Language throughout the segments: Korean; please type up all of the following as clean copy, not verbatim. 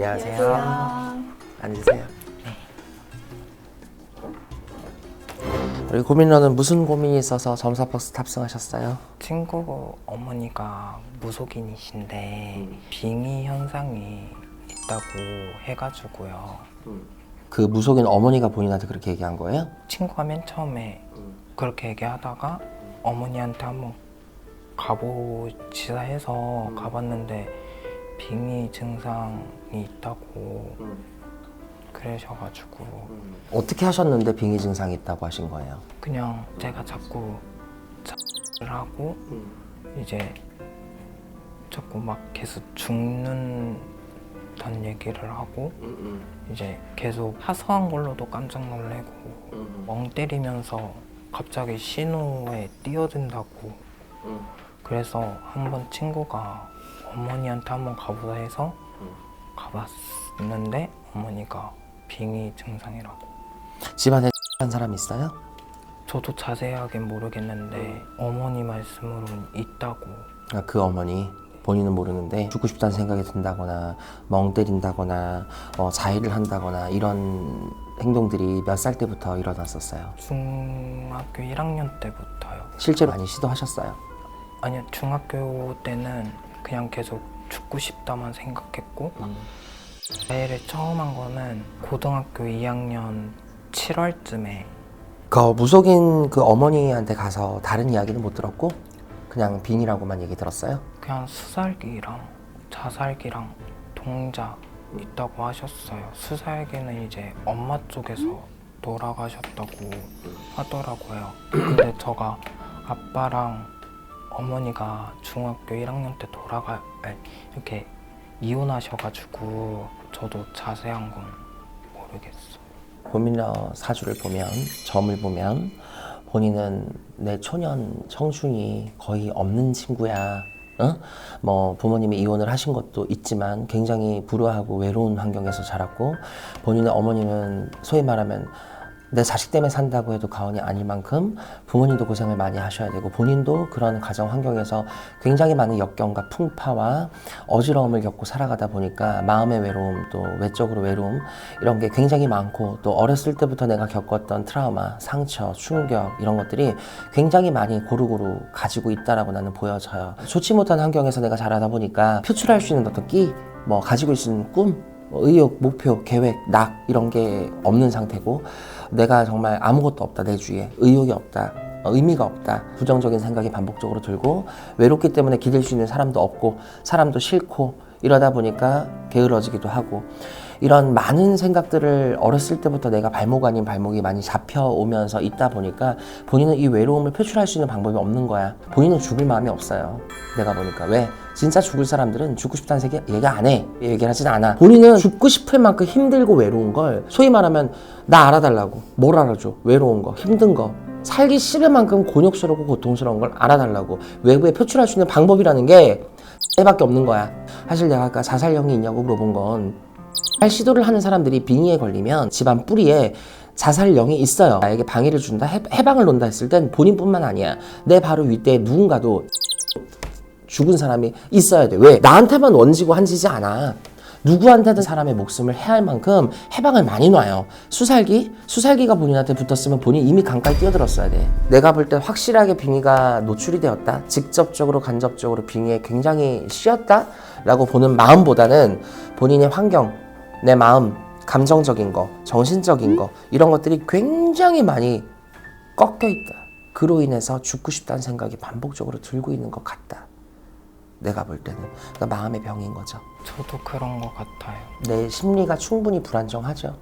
안녕하세요. 앉으세요. 우리 고민러는 무슨 고민이 있어서 점사박스 탑승하셨어요? 친구 어머니가 무속인이신데 빙의 현상이 있다고 해가지고요. 그 무속인 어머니가 본인한테 그렇게 얘기한 거예요? 친구가 맨 처음에 그렇게 얘기하다가 어머니한테 한번 가보시다 해서 가봤는데 빙의 증상이 있다고 그러셔가지고 어떻게 하셨는데 빙의 증상이 있다고 하신 거예요? 그냥 제가 자꾸 를 하고 이제 자꾸 막 계속 죽는다는 얘기를 하고 이제 계속 사소한 걸로도 깜짝 놀래고 멍 때리면서 갑자기 신호에 뛰어든다고 그래서 한번 친구가 어머니한테 한번 가보자 해서 가봤는데 어머니가 빙의 증상이라고. 집안에 한 사람 있어요? 저도 자세하게 모르겠는데 어머니 말씀으로는 있다고. 그 어머니 본인은 모르는데 죽고 싶다는 생각이 든다거나 멍 때린다거나 자해를 한다거나 이런 행동들이 몇 살 때부터 일어났었어요? 중학교 1학년 때부터요. 실제로 많이 시도하셨어요? 아니요, 중학교 때는 그냥 계속 죽고 싶다만 생각했고 자해를 처음 한 거는 고등학교 2학년 7월쯤에. 그 무속인 그 어머니한테 가서 다른 이야기는 못 들었고 그냥 빙이라고만 얘기 들었어요? 그냥 수살기랑 자살기랑 동자 있다고 하셨어요. 수살기는 이제 엄마 쪽에서 돌아가셨다고 하더라고요. 근데 저가 아빠랑 어머니가 중학교 1학년 때 이렇게 이혼하셔가지고 저도 자세한 건 모르겠어요. 고민러 사주를 보면, 점을 보면 본인은 내 초년 청춘이 거의 없는 친구야. 뭐 부모님이 이혼을 하신 것도 있지만 굉장히 불우하고 외로운 환경에서 자랐고, 본인의 어머님은 소위 말하면 내 자식 때문에 산다고 해도 과언이 아닐 만큼 부모님도 고생을 많이 하셔야 되고, 본인도 그런 가정 환경에서 굉장히 많은 역경과 풍파와 어지러움을 겪고 살아가다 보니까 마음의 외로움, 또 외적으로 외로움, 이런 게 굉장히 많고, 또 어렸을 때부터 내가 겪었던 트라우마, 상처, 충격, 이런 것들이 굉장히 많이 고루고루 가지고 있다라고 나는 보여져요. 좋지 못한 환경에서 내가 자라다 보니까 표출할 수 있는 어떤 끼, 뭐 가지고 있는 꿈, 의욕, 목표, 계획, 낙, 이런 게 없는 상태고, 내가 정말 아무것도 없다, 내 주위에 의욕이 없다, 의미가 없다, 부정적인 생각이 반복적으로 들고, 외롭기 때문에 기댈 수 있는 사람도 없고 사람도 싫고, 이러다 보니까 게으러지기도 하고, 이런 많은 생각들을 어렸을 때부터 내가 발목 아닌 발목이 많이 잡혀오면서 있다 보니까 본인은 이 외로움을 표출할 수 있는 방법이 없는 거야. 본인은 죽을 마음이 없어요. 내가 보니까. 왜? 진짜 죽을 사람들은 죽고 싶다는 얘기 안 해. 얘기를 하진 않아. 본인은 죽고 싶을 만큼 힘들고 외로운 걸, 소위 말하면 나 알아달라고. 뭘 알아줘? 외로운 거, 힘든 거, 살기 싫을 만큼 곤욕스럽고 고통스러운 걸 알아달라고. 외부에 표출할 수 있는 방법이라는 게 밖에 없는 거야. 사실 내가 아까 자살령이 있냐고 물어본 건, 자살 시도를 하는 사람들이 빙의에 걸리면 집안 뿌리에 자살령이 있어요. 나에게 방해를 준다, 해방을 논다 했을 땐 본인뿐만 아니야, 내 바로 윗대에 누군가도 죽은 사람이 있어야 돼. 왜? 나한테만 원지고 한지지 않아. 누구한테든 사람의 목숨을 해할 만큼 해방을 많이 놔요. 수살기가 본인한테 붙었으면 본인 이미 강가에 뛰어들었어야 돼. 내가 볼 때 확실하게 빙의가 노출이 되었다, 직접적으로 간접적으로 빙의에 굉장히 씌었다 라고 보는 마음보다는 본인의 환경, 내 마음, 감정적인 거, 정신적인 거, 이런 것들이 굉장히 많이 꺾여 있다. 그로 인해서 죽고 싶다는 생각이 반복적으로 들고 있는 것 같다. 내가 볼 때는. 그러니까 마음의 병인 거죠. 저도 그런 것 같아요. 내 심리가 충분히 불안정하죠.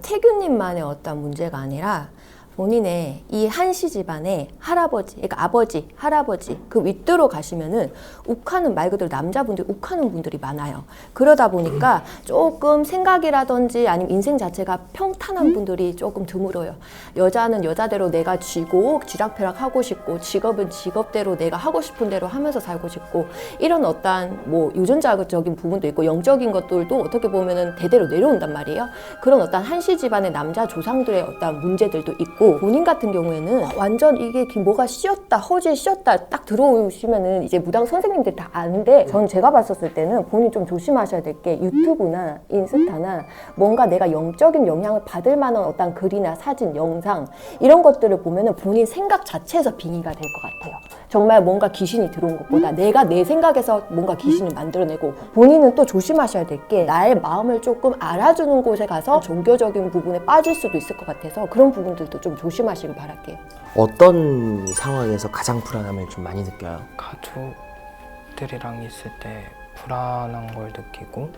태균님만의 어떤 문제가 아니라 본인의 이 한씨 집안의 할아버지, 그러니까 아버지, 할아버지 그 윗도로 가시면은 욱하는, 말 그대로 남자분들이 욱하는 분들이 많아요. 그러다 보니까 조금 생각이라든지 아니면 인생 자체가 평탄한 분들이 조금 드물어요. 여자는 여자대로 내가 쥐고 쥐락펴락 하고 싶고, 직업은 직업대로 내가 하고 싶은 대로 하면서 살고 싶고, 이런 어떠한 뭐 유전자적인 부분도 있고 영적인 것들도 어떻게 보면은 대대로 내려온단 말이에요. 그런 어떤 한씨 집안의 남자 조상들의 어떤 문제들도 있고, 아니고 본인 같은 경우에는 완전 이게 뭐가 씌었다, 허지에 씌었다 딱 들어오시면은 이제 무당 선생님들 다 아는데 전 제가 봤었을 때는 본인 좀 조심하셔야 될 게 유튜브나 인스타나 뭔가 내가 영적인 영향을 받을 만한 어떤 글이나 사진, 영상 이런 것들을 보면은 본인 생각 자체에서 빙의가 될 것 같아요. 정말 뭔가 귀신이 들어온 것보다 내가 내 생각에서 뭔가 귀신을 만들어내고 본인은 또 조심하셔야 될 게 나의 마음을 조금 알아주는 곳에 가서 종교적인 부분에 빠질 수도 있을 것 같아서 그런 부분들도 좀 조심하시길 바랄게요. 어떤 상황에서 가장 불안함을 좀 많이 느껴요? 가족들이랑 있을 때 불안한 걸 느끼고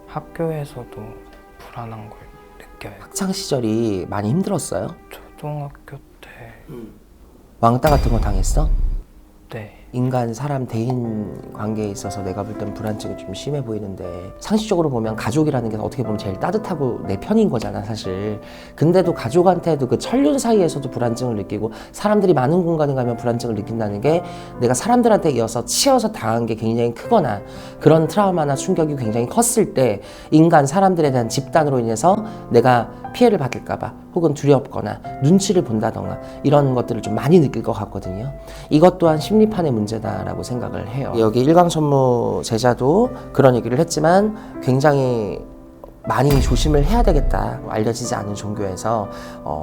학교에서도 불안한 걸 느껴요. 학창 시절이 많이 힘들었어요? 초등학교 때 왕따 같은 거 당했어? 네. 인간, 사람, 대인 관계에 있어서 내가 볼 땐 불안증이 좀 심해 보이는데 상식적으로 보면 가족이라는 게 어떻게 보면 제일 따뜻하고 내 편인 거잖아 사실. 근데도 가족한테도 그 천륜 사이에서도 불안증을 느끼고 사람들이 많은 공간에 가면 불안증을 느낀다는 게 내가 사람들한테 이어서 치여서 당한 게 굉장히 크거나 그런 트라우마나 충격이 굉장히 컸을 때 인간, 사람들에 대한 집단으로 인해서 내가 피해를 받을까 봐 혹은 두렵거나 눈치를 본다던가 이런 것들을 좀 많이 느낄 것 같거든요. 이것 또한 심리판의 문제다라고 생각을 해요. 여기 일광천무 제자도 그런 얘기를 했지만 굉장히 많이 조심을 해야 되겠다. 알려지지 않은 종교에서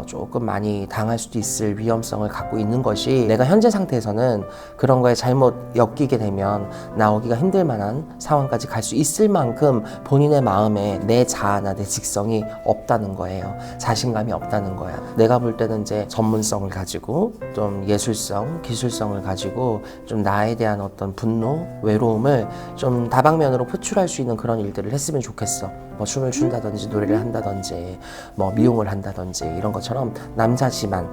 조금 많이 당할 수도 있을 위험성을 갖고 있는 것이 내가 현재 상태에서는 그런 거에 잘못 엮이게 되면 나오기가 힘들 만한 상황까지 갈 수 있을 만큼 본인의 마음에 내 자아나 내 직성이 없다는 거예요. 자신감이 없다는 거야. 내가 볼 때는 이제 전문성을 가지고 좀 예술성, 기술성을 가지고 좀 나에 대한 어떤 분노, 외로움을 좀 다방면으로 표출할 수 있는 그런 일들을 했으면 좋겠어. 뭐 춤을 춘다든지 노래를 한다든지 뭐 미용을 한다든지 이런 것처럼 남자지만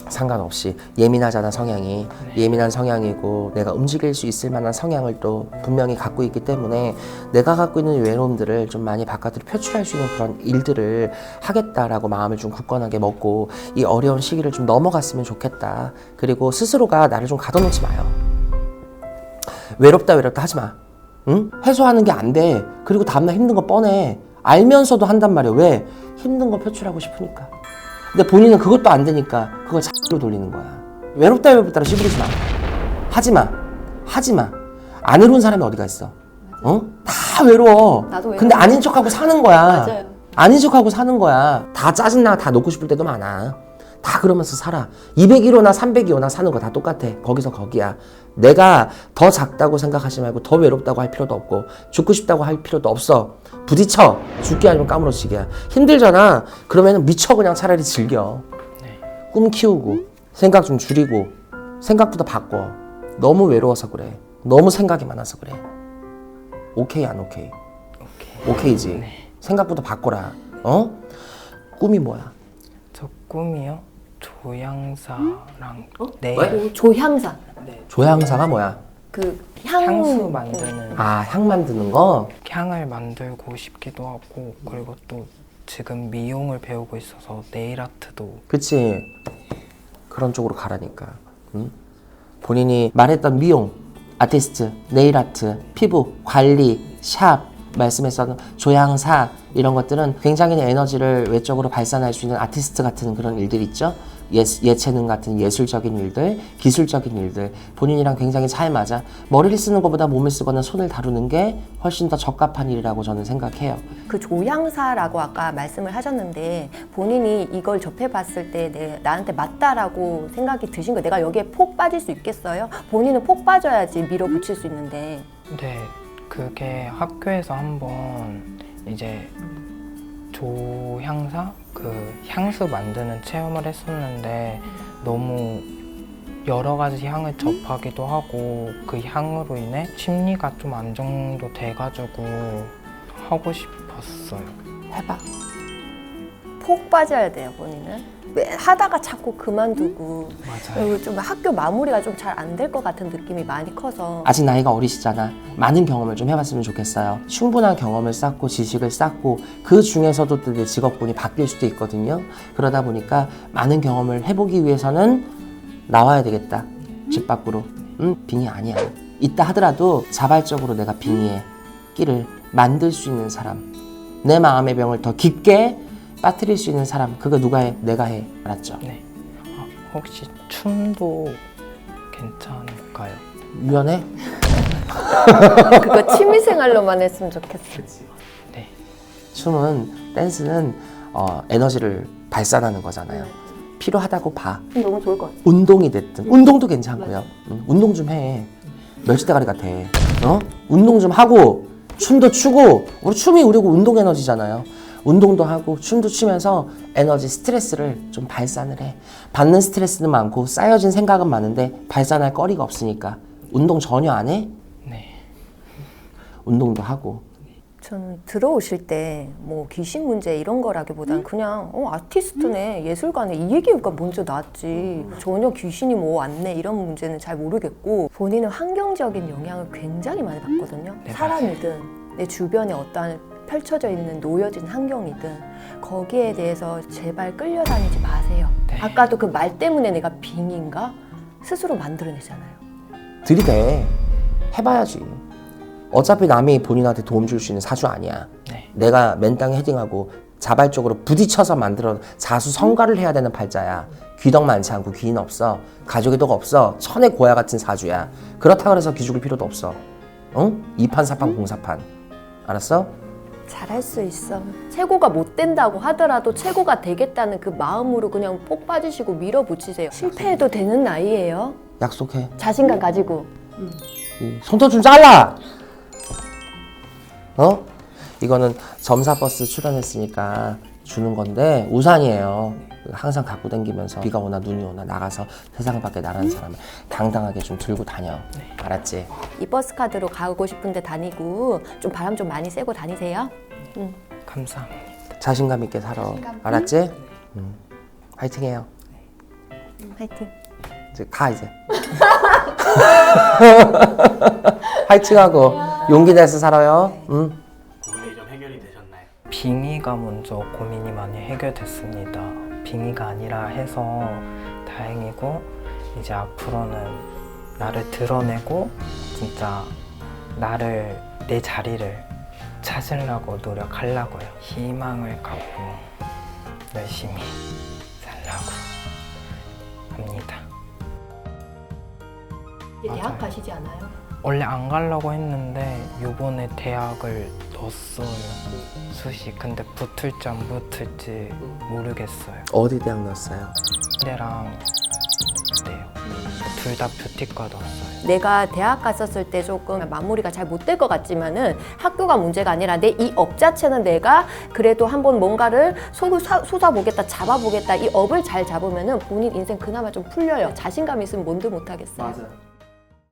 상관없이 예민하잖아 성향이. 예민한 성향이고 내가 움직일 수 있을 만한 성향을 또 분명히 갖고 있기 때문에 내가 갖고 있는 외로움들을 좀 많이 바깥으로 표출할 수 있는 그런 일들을 하겠다라고 마음을 좀 굳건하게 먹고 이 어려운 시기를 좀 넘어갔으면 좋겠다. 그리고 스스로가 나를 좀 가둬놓지 마요. 외롭다 하지 마. 응? 해소하는 게 안 돼. 그리고 다음날 힘든 거 뻔해. 알면서도 한단 말이야. 왜? 힘든 거 표출하고 싶으니까. 근데 본인은 그것도 안 되니까 그걸 자꾸 돌리는 거야. 외롭다라 시부리지 마. 하지 마. 안 외로운 사람이 어디가 있어? 다 외로워. 나도 외로워. 근데 아닌 척하고 사는 거야. 맞아요. 아닌 척하고 사는 거야. 다 짜증나. 다 놓고 싶을 때도 많아. 다 그러면서 살아. 201호나 302호나 사는 거 다 똑같아. 거기서 거기야. 내가 더 작다고 생각하지 말고 더 외롭다고 할 필요도 없고 죽고 싶다고 할 필요도 없어. 부딪혀. 죽기 아니면 까무러치기야. 힘들잖아. 그러면 미쳐 그냥 차라리 즐겨. 꿈 키우고 생각 좀 줄이고 생각보다 바꿔. 너무 외로워서 그래. 너무 생각이 많아서 그래. 오케이 안 오케이? 오케이지. 생각보다 바꿔라. 꿈이 뭐야? 저 꿈이요? 조향사랑 네. 왜? 조향사. 조향사가 뭐야? 그 향수 만드는 아, 향 만드는 거? 향을 만들고 싶기도 하고 그리고 또 지금 미용을 배우고 있어서 네일 아트도 그치. 그런 쪽으로 가라니까. 응? 본인이 말했던 미용, 아티스트, 네일 아트, 피부, 관리, 샵, 말씀했던 조향사 이런 것들은 굉장히 에너지를 외적으로 발산할 수 있는 아티스트 같은 그런 일들 있죠. 예체능 같은 예술적인 일들, 기술적인 일들 본인이랑 굉장히 잘 맞아. 머리를 쓰는 것보다 몸을 쓰거나 손을 다루는 게 훨씬 더 적합한 일이라고 저는 생각해요. 그 조향사라고 아까 말씀을 하셨는데 본인이 이걸 접해봤을 때 나한테 맞다라고 생각이 드신 거예요. 내가 여기에 폭 빠질 수 있겠어요? 본인은 폭 빠져야지 밀어붙일 수 있는데. 네, 그게 학교에서 한번 이제 조향사? 그 향수 만드는 체험을 했었는데 너무 여러 가지 향을 접하기도 하고 그 향으로 인해 심리가 좀 안정도 돼가지고 하고 싶었어요. 해봐. 폭 빠져야 돼요, 본인은. 왜 하다가 자꾸 그만두고 맞아요. 그리고 좀 학교 마무리가 좀 잘 안 될 것 같은 느낌이 많이 커서 아직 나이가 어리시잖아. 많은 경험을 좀 해봤으면 좋겠어요. 충분한 경험을 쌓고 지식을 쌓고 그 중에서도 또 내 직업군이 바뀔 수도 있거든요. 그러다 보니까 많은 경험을 해보기 위해서는 나와야 되겠다. 집 밖으로. 빙의 아니야. 있다 하더라도 자발적으로 내가 빙의의 끼를 만들 수 있는 사람. 내 마음의 병을 더 깊게 빠뜨릴 수 있는 사람 그거 누가 해? 내가 해. 알았죠? 네. 혹시 춤도 괜찮을까요? 유연해? 그거 취미생활로만 했으면 좋겠어. 네. 춤은 댄스는 에너지를 발산하는 거잖아요. 필요하다고 봐. 너무 좋을 것 같아. 운동이 됐든 운동도 괜찮고요. 운동 좀 해. 멸치대가리 같아. 운동 좀 하고 춤도 추고 우리 춤이 우리고 운동 에너지잖아요. 운동도 하고 춤도 추면서 에너지 스트레스를 좀 발산을 해. 받는 스트레스는 많고 쌓여진 생각은 많은데 발산할 거리가 없으니까 운동 전혀 안 해? 네. 운동도 하고. 저는 들어오실 때 뭐 귀신 문제 이런 거라기보단 그냥 아티스트네 예술가네 이 얘기가 먼저 나왔지 전혀 귀신이 뭐 왔네 이런 문제는 잘 모르겠고 본인은 환경적인 영향을 굉장히 많이 받거든요. 네, 사람이든 내 주변에 어떠한 펼쳐져 있는 놓여진 환경이든 거기에 대해서 제발 끌려다니지 마세요. 네. 아까도 그 말 때문에 내가 빙인가 스스로 만들어내잖아요. 들이대. 해봐야지. 어차피 남이 본인한테 도움 줄 수 있는 사주 아니야. 네. 내가 맨땅에 헤딩하고 자발적으로 부딪혀서 만들어 자수성가를 해야 되는 팔자야. 귀덕 많지 않고 귀인 없어. 가족의 덕 없어. 천의 고야 같은 사주야. 그렇다고 해서 기죽을 필요도 없어. 응? 이판사판 공사판. 알았어? 잘할 수 있어. 최고가 못 된다고 하더라도 최고가 되겠다는 그 마음으로 그냥 폭 빠지시고 밀어붙이세요. 실패해도 되는 나이예요. 약속해. 자신감 가지고. 손톱 좀 잘라! 이거는 점사버스 출연했으니까 주는 건데 우산이에요. 항상 갖고 다니면서 비가 오나 눈이 오나 나가서 세상 밖에 나가는 사람을 당당하게 좀 들고 다녀. 알았지? 이 버스 카드로 가고 싶은데 다니고 좀 바람 좀 많이 쐬고 다니세요. 감사합니다. 자신감 있게 살아. 알았지? 화이팅해요. 화이팅. 이제 가 이제. 화이팅하고 용기 내서 살아요. 고민이 좀 해결이 되셨나요? 빙의가 먼저 고민이 많이 해결됐습니다. 빙의가 아니라 해서 다행이고 이제 앞으로는 나를 드러내고 진짜 내 자리를 찾으려고 노력하려고요. 희망을 갖고 열심히 살려고 합니다. 대학 가시지 않아요? 원래 안 가려고 했는데 요번에 대학을 넣었어요. 수시. 근데 붙을지 안 붙을지 모르겠어요. 어디 대학 넣었어요? 대랑 네요. 둘 다 뷰티과 넣었어요. 내가 대학 갔었을 때 조금 마무리가 잘 못 될 것 같지만은 학교가 문제가 아니라 내 이 업 자체는 내가 그래도 한번 뭔가를 쏟아보겠다, 잡아보겠다 이 업을 잘 잡으면은 본인 인생 그나마 좀 풀려요. 자신감 있으면 뭔들 못하겠어요. 맞아요.